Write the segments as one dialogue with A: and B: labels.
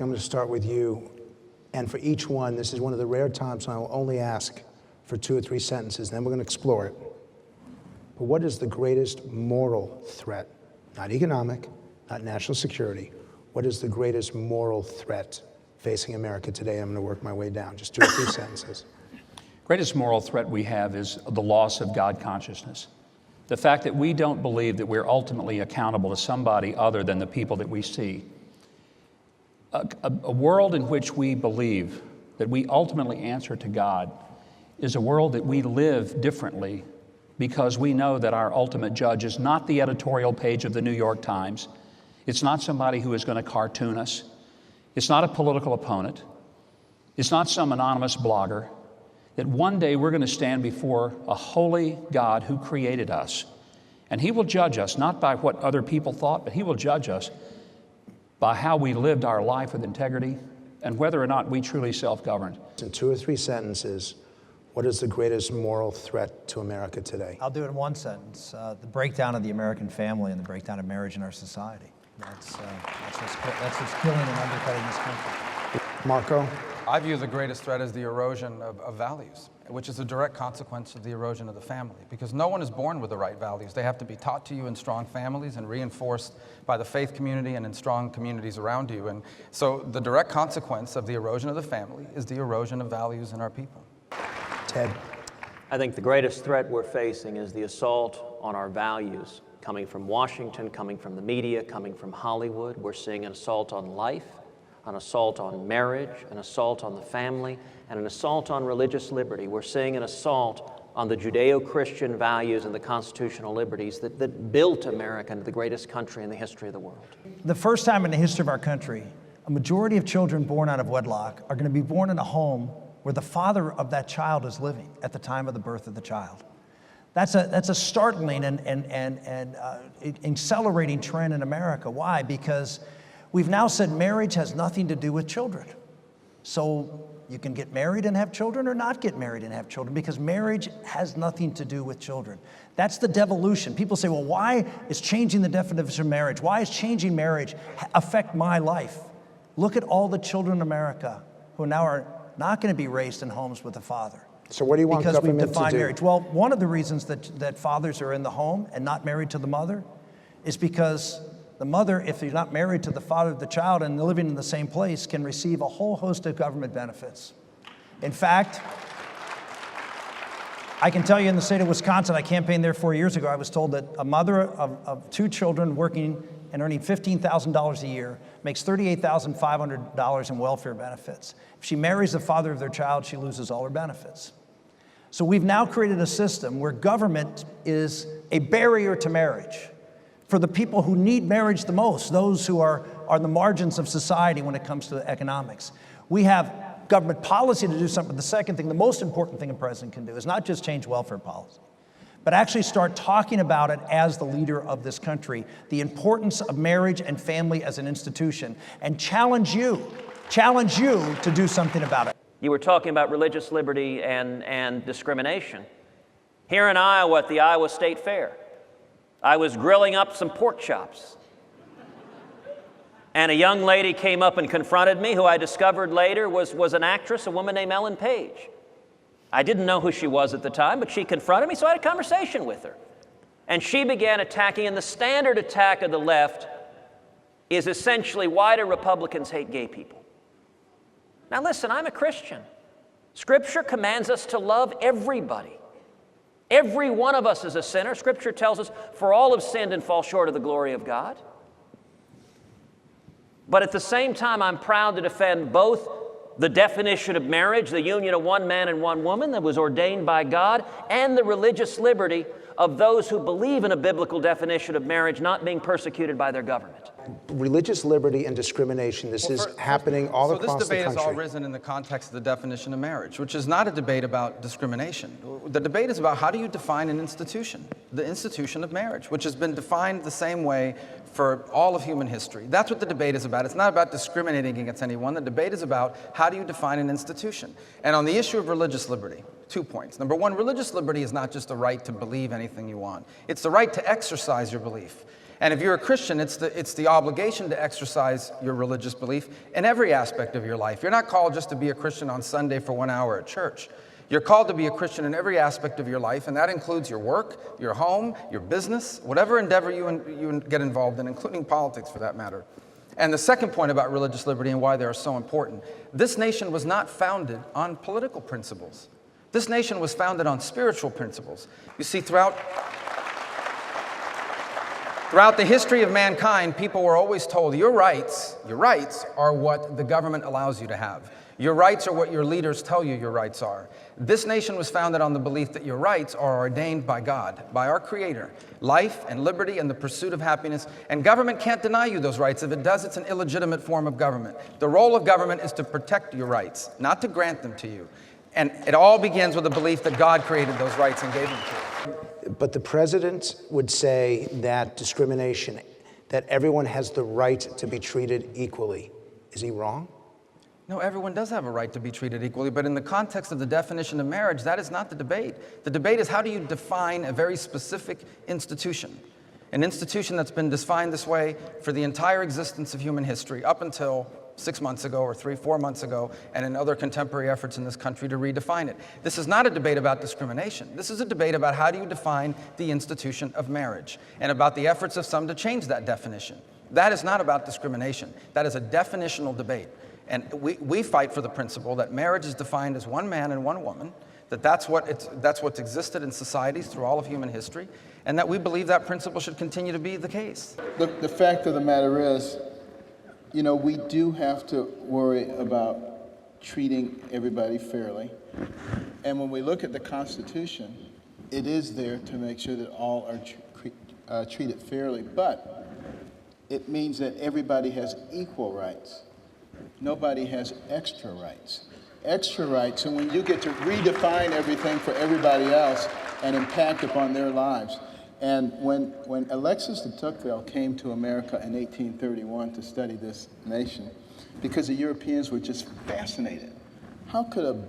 A: I'm going to start with you. And for each one, this is one of the rare times when I will only ask for 2 or 3 sentences, then we're going to explore it. But what is the greatest moral threat? Not economic, not national security. What is the greatest moral threat facing America today? I'm going to work my way down. Just 2 or 3 sentences.
B: Greatest moral threat we have is the loss of God consciousness. The fact that we don't believe that we're ultimately accountable to somebody other than the people that we see. A world in which we believe that we ultimately answer to God is a world that we live differently because we know that our ultimate judge is not the editorial page of the New York Times. It's not somebody who is going to cartoon us. It's not a political opponent. It's not some anonymous blogger. That one day we're going to stand before a holy God who created us. And He will judge us, not by what other people thought, but He will judge us by how we lived our life with integrity and whether or not we truly self-governed.
A: In 2 or 3 sentences, what is the greatest moral threat to America today?
C: I'll do it in 1 sentence. The breakdown of the American family and the breakdown of marriage in our society. That's what's killing and undercutting this country.
A: Marco?
D: I view the greatest threat as the erosion of values, which is a direct consequence of the erosion of the family, because no one is born with the right values. They have to be taught to you in strong families and reinforced by the faith community and in strong communities around you. And so the direct consequence of the erosion of the family is the erosion of values in our people.
A: Ted?
E: I think the greatest threat we're facing is the assault on our values, coming from Washington, coming from the media, coming from Hollywood. We're seeing an assault on life, an assault on marriage, an assault on the family, and an assault on religious liberty. We're seeing an assault on the Judeo-Christian values and the constitutional liberties that built America into the greatest country in the history of the world.
C: The first time in the history of our country, a majority of children born out of wedlock are going to be born in a home where the father of that child is living at the time of the birth of the child. That's a startling and accelerating trend in America. Why? Because we've now said marriage has nothing to do with children. So you can get married and have children or not get married and have children, because marriage has nothing to do with children. That's the devolution. People say, well, why is changing the definition of marriage? Why is changing marriage affect my life? Look at all the children in America who now are not going to be raised in homes with a father.
A: So what do you want government to do?
C: Because we've defined marriage. Well, one of the reasons that fathers are in the home and not married to the mother is because the mother, if you're not married to the father of the child and living in the same place, can receive a whole host of government benefits. In fact, I can tell you in the state of Wisconsin, I campaigned there 4 years ago, I was told that a mother of 2 children working and earning $15,000 a year makes $38,500 in welfare benefits. If she marries the father of their child, she loses all her benefits. So we've now created a system where government is a barrier to marriage for the people who need marriage the most, those who are the margins of society when it comes to economics. We have government policy to do something. But the second thing, the most important thing a president can do is not just change welfare policy, but actually start talking about it as the leader of this country, the importance of marriage and family as an institution, and challenge you to do something about it.
E: You were talking about religious liberty and discrimination. Here in Iowa at the Iowa State Fair, I was grilling up some pork chops. And a young lady came up and confronted me, who I discovered later was an actress, a woman named Ellen Page. I didn't know who she was at the time, but she confronted me, so I had a conversation with her. And she began attacking, and the standard attack of the left is essentially, why do Republicans hate gay people? Now listen, I'm a Christian. Scripture commands us to love everybody. Every one of us is a sinner. Scripture tells us, for all have sinned and fall short of the glory of God. But at the same time, I'm proud to defend both the definition of marriage, the union of one man and one woman that was ordained by God, and the religious liberty of those who believe in a biblical definition of marriage not being persecuted by their government.
A: Religious liberty and discrimination, this is happening all across the country.
D: So this debate has all risen in the context of the definition of marriage, which is not a debate about discrimination. The debate is about how do you define an institution, the institution of marriage, which has been defined the same way for all of human history. That's what the debate is about. It's not about discriminating against anyone. The debate is about how do you define an institution. And on the issue of religious liberty, 2 points. Number one, religious liberty is not just the right to believe anything you want. It's the right to exercise your belief. And if you're a Christian, it's the obligation to exercise your religious belief in every aspect of your life. You're not called just to be a Christian on Sunday for 1 hour at church. You're called to be a Christian in every aspect of your life, and that includes your work, your home, your business, whatever endeavor you get involved in, including politics for that matter. And the second point about religious liberty and why they are so important, this nation was not founded on political principles. This nation was founded on spiritual principles. You see, throughout the history of mankind, people were always told, your rights are what the government allows you to have. Your rights are what your leaders tell you your rights are. This nation was founded on the belief that your rights are ordained by God, by our Creator. Life and liberty and the pursuit of happiness. And government can't deny you those rights. If it does, it's an illegitimate form of government. The role of government is to protect your rights, not to grant them to you. And it all begins with the belief that God created those rights and gave them to you.
A: But the president would say that discrimination, that everyone has the right to be treated equally. Is he wrong?
D: No, everyone does have a right to be treated equally, but in the context of the definition of marriage, that is not the debate. The debate is how do you define a very specific institution? An institution that's been defined this way for the entire existence of human history up until 6 months ago or 4 months ago, and in other contemporary efforts in this country to redefine it. This is not a debate about discrimination. This is a debate about how do you define the institution of marriage and about the efforts of some to change that definition. That is not about discrimination. That is a definitional debate. And we fight for the principle that marriage is defined as one man and one woman, that's what's existed in societies through all of human history, and that we believe that principle should continue to be the case.
F: The fact of the matter is, you know, we do have to worry about treating everybody fairly. And when we look at the Constitution, it is there to make sure that all are treated fairly, but it means that everybody has equal rights. Nobody has extra rights. Extra rights, and when you get to redefine everything for everybody else and impact upon their lives. And when Alexis de Tocqueville came to America in 1831 to study this nation, because the Europeans were just fascinated. How could a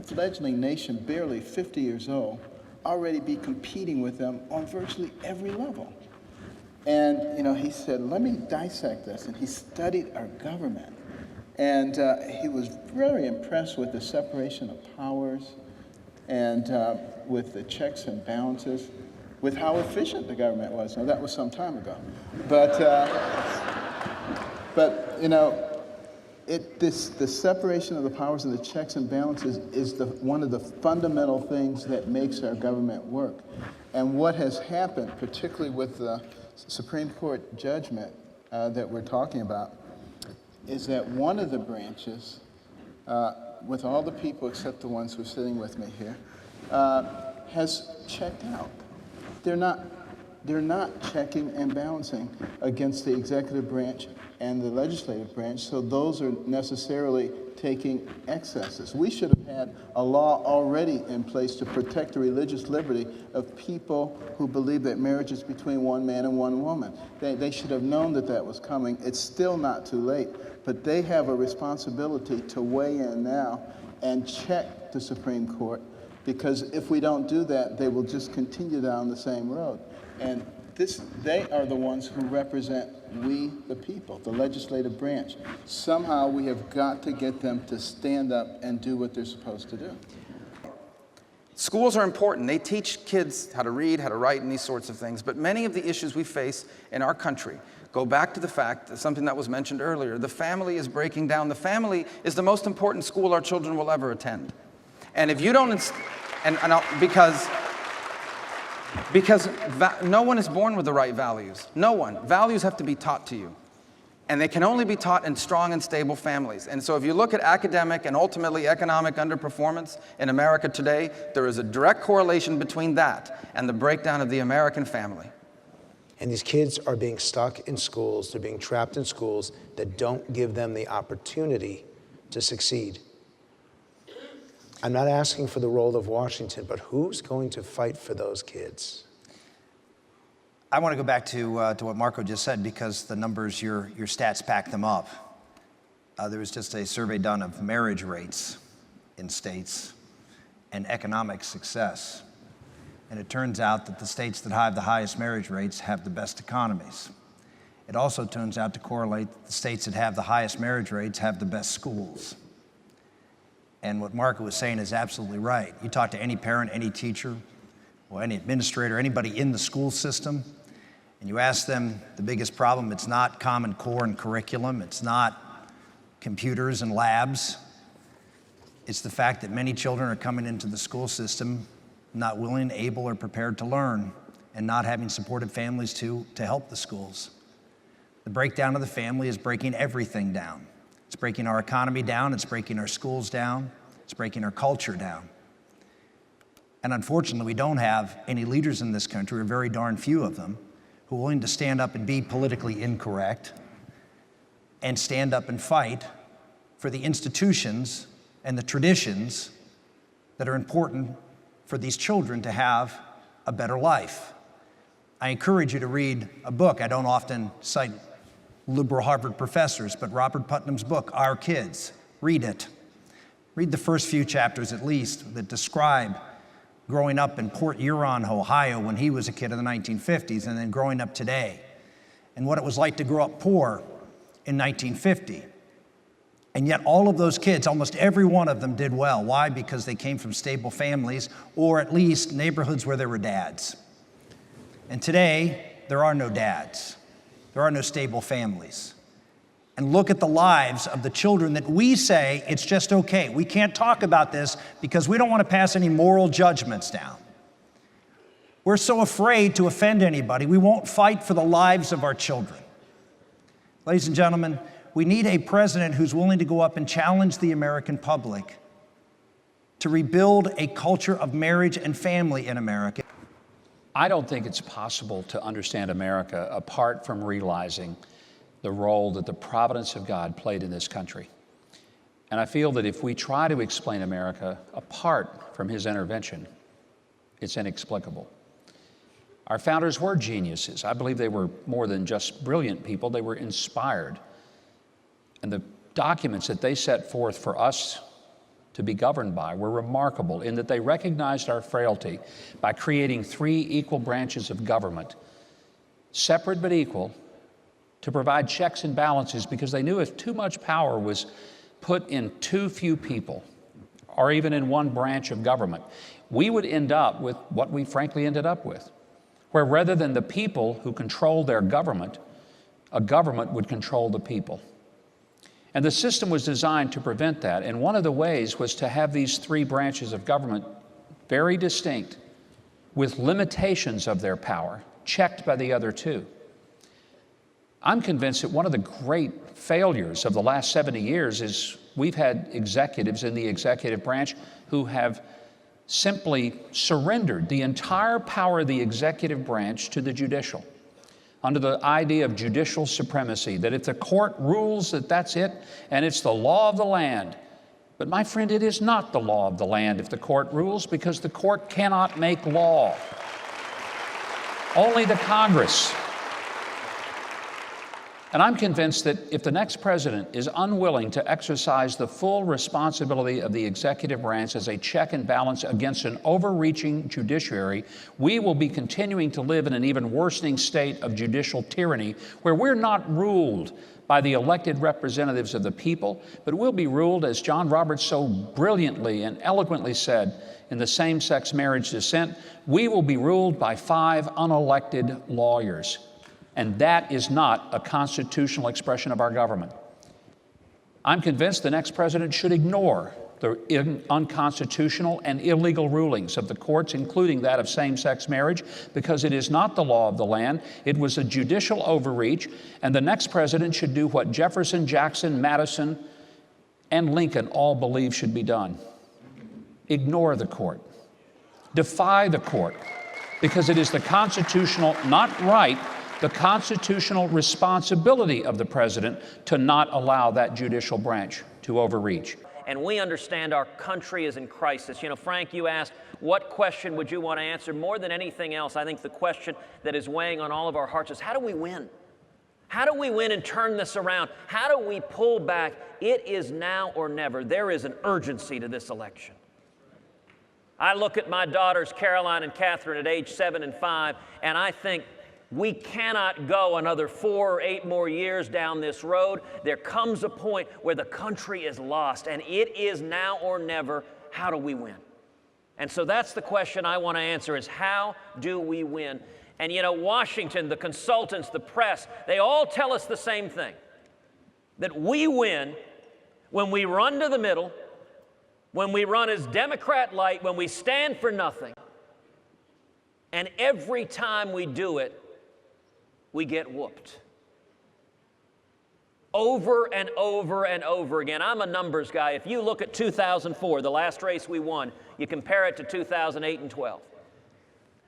F: fledgling nation, barely 50 years old, already be competing with them on virtually every level? And, you know, he said, let me dissect this. And he studied our government. And he was very impressed with the separation of powers and with the checks and balances, with how efficient the government was. Now, that was some time ago. But you know, the separation of the powers and the checks and balances is one of the fundamental things that makes our government work. And what has happened, particularly with the Supreme Court judgment that we're talking about, is that one of the branches, with all the people except the ones who are sitting with me here, has checked out. They're not checking and balancing against the executive branch and the legislative branch, so those are necessarily taking excesses. We should have had a law already in place to protect the religious liberty of people who believe that marriage is between one man and one woman. They should have known that that was coming. It's still not too late, but they have a responsibility to weigh in now and check the Supreme Court, because if we don't do that, they will just continue down the same road. And they are the ones who represent we, the people, the legislative branch. Somehow we have got to get them to stand up and do what they're supposed to do.
D: Schools are important. They teach kids how to read, how to write, and these sorts of things. But many of the issues we face in our country go back to the fact that something that was mentioned earlier. The family is breaking down. The family is the most important school our children will ever attend. And if you don't, because no one is born with the right values. No one. Values have to be taught to you. And they can only be taught in strong and stable families. And so if you look at academic and ultimately economic underperformance in America today, there is a direct correlation between that and the breakdown of the American family.
A: And these kids are being stuck in schools, they're being trapped in schools that don't give them the opportunity to succeed. I'm not asking for the role of Washington, but who's going to fight for those kids?
C: I want to go back to what Marco just said, because the numbers, your stats back them up. There was just a survey done of marriage rates in states and economic success. And it turns out that the states that have the highest marriage rates have the best economies. it also turns out to correlate that the states that have the highest marriage rates have the best schools. And what Marco was saying is absolutely right. You talk to any parent, any teacher, or any administrator, anybody in the school system, and you ask them the biggest problem, it's not Common Core and curriculum, it's not computers and labs, it's the fact that many children are coming into the school system not willing, able, or prepared to learn, and not having supportive families to help the schools. The breakdown of the family is breaking everything down. It's breaking our economy down, it's breaking our schools down, it's breaking our culture down. And unfortunately, we don't have any leaders in this country, or very darn few of them, who are willing to stand up and be politically incorrect and stand up and fight for the institutions and the traditions that are important for these children to have a better life. I encourage you to read a book. I don't often cite liberal Harvard professors, but Robert Putnam's book, Our Kids. Read it. Read the first few chapters at least that describe growing up in Port Huron, Ohio, when he was a kid in the 1950s, and then growing up today, and what it was like to grow up poor in 1950. And yet all of those kids, almost every one of them did well. Why? Because they came from stable families, or at least neighborhoods where there were dads. And today, there are no dads. There are no stable families. And look at the lives of the children that we say it's just okay. We can't talk about this because we don't want to pass any moral judgments down. We're so afraid to offend anybody, we won't fight for the lives of our children. Ladies and gentlemen, we need a president who's willing to go up and challenge the American public to rebuild a culture of marriage and family in America.
B: I don't think it's possible to understand America apart from realizing the role that the providence of God played in this country. And I feel that if we try to explain America apart from His intervention, it's inexplicable. Our founders were geniuses. I believe they were more than just brilliant people, they were inspired. And the documents that they set forth for us to be governed by were remarkable in that they recognized our frailty by creating 3 equal branches of government, separate but equal, to provide checks and balances, because they knew if too much power was put in too few people, or even in one branch of government, we would end up with what we frankly ended up with, where rather than the people who control their government, a government would control the people. And the system was designed to prevent that, and one of the ways was to have these 3 branches of government very distinct, with limitations of their power, checked by the other 2. I'm convinced that one of the great failures of the last 70 years is we've had executives in the executive branch who have simply surrendered the entire power of the executive branch to the judicial, under the idea of judicial supremacy, that if the court rules that that's it, and it's the law of the land. But my friend, it is not the law of the land if the court rules, because the court cannot make law. Only the Congress. And I'm convinced that if the next president is unwilling to exercise the full responsibility of the executive branch as a check and balance against an overreaching judiciary, we will be continuing to live in an even worsening state of judicial tyranny, where we're not ruled by the elected representatives of the people, but we'll be ruled, as John Roberts so brilliantly and eloquently said in the same-sex marriage dissent, we will be ruled by 5 unelected lawyers. And that is not a constitutional expression of our government. I'm convinced the next president should ignore the unconstitutional and illegal rulings of the courts, including that of same-sex marriage, because it is not the law of the land. It was a judicial overreach, and the next president should do what Jefferson, Jackson, Madison, and Lincoln all believe should be done. Ignore the court. Defy the court, because it is the constitutional, not right, the constitutional responsibility of the president to not allow that judicial branch to overreach.
E: And we understand our country is in crisis. You know, Frank, you asked, what question would you want to answer? More than anything else, I think the question that is weighing on all of our hearts is, how do we win? How do we win and turn this around? How do we pull back? It is now or never. There is an urgency to this election. I look at my daughters, Caroline and Catherine, at age 7 and 5, and I think, We cannot go another 4 or 8 more years down this road. There comes a point where the country is lost, and it is now or never. How do we win? And so that's the question I want to answer, is how do we win? And you know, Washington, the consultants, the press, they all tell us the same thing, that we win when we run to the middle, when we run as Democrat light, when we stand for nothing. And every time we do it, we get whooped. Over and over and over again. I'm a numbers guy. If you look at 2004, the last race we won, you compare it to 2008 and 12.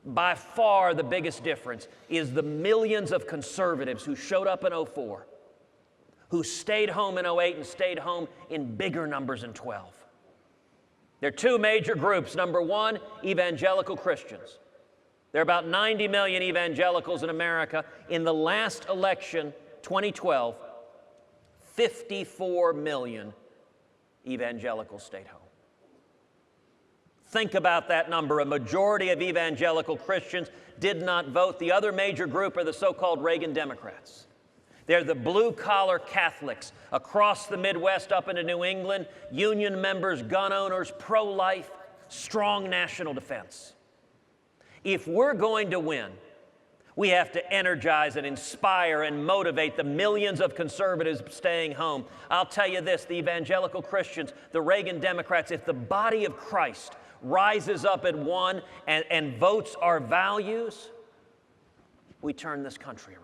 E: By far the biggest difference is the millions of conservatives who showed up in 04, who stayed home in 08 and stayed home in bigger numbers in 12. There are 2 major groups. Number one, evangelical Christians. There are about 90 million evangelicals in America. In the last election, 2012, 54 million evangelicals stayed home. Think about that number. A majority of evangelical Christians did not vote. The other major group are the so-called Reagan Democrats. They're the blue-collar Catholics across the Midwest up into New England, union members, gun owners, pro-life, strong national defense. If we're going to win, we have to energize and inspire and motivate the millions of conservatives staying home. I'll tell you this, the evangelical Christians, the Reagan Democrats, if the body of Christ rises up at one and votes our values, we turn this country around.